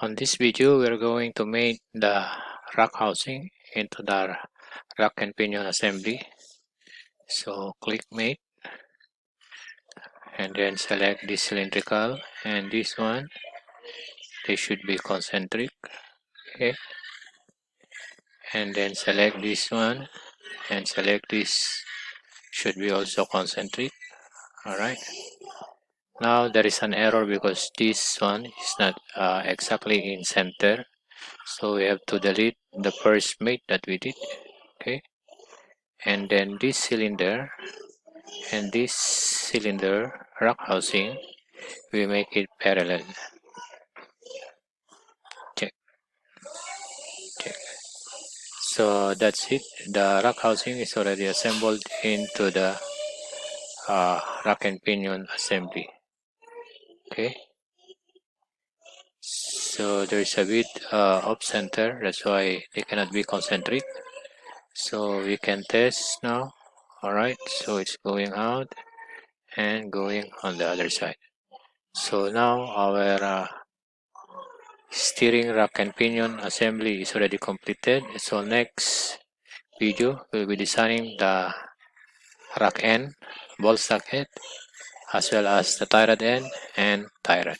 On this video, we're going to make the rack housing into the rack and pinion assembly. So click make and then select this cylindrical and this one. They should be concentric. Okay. And then select this one and select this should be also concentric. Alright. Now there is an error because this one is not exactly in center. So we have to delete the first mate that we did. Okay. And then this cylinder and this cylinder rack housing, we make it parallel. Check. So that's it. The rack housing is already assembled into the rack and pinion assembly. Okay. So there's a bit off center, that's why they cannot be concentric. So we can test now. Alright, so it's going out and going on the other side. So now our steering rack and pinion assembly is already completed. So next video we'll be designing the rack end, ball socket, as well as the tie rod end and tie rod.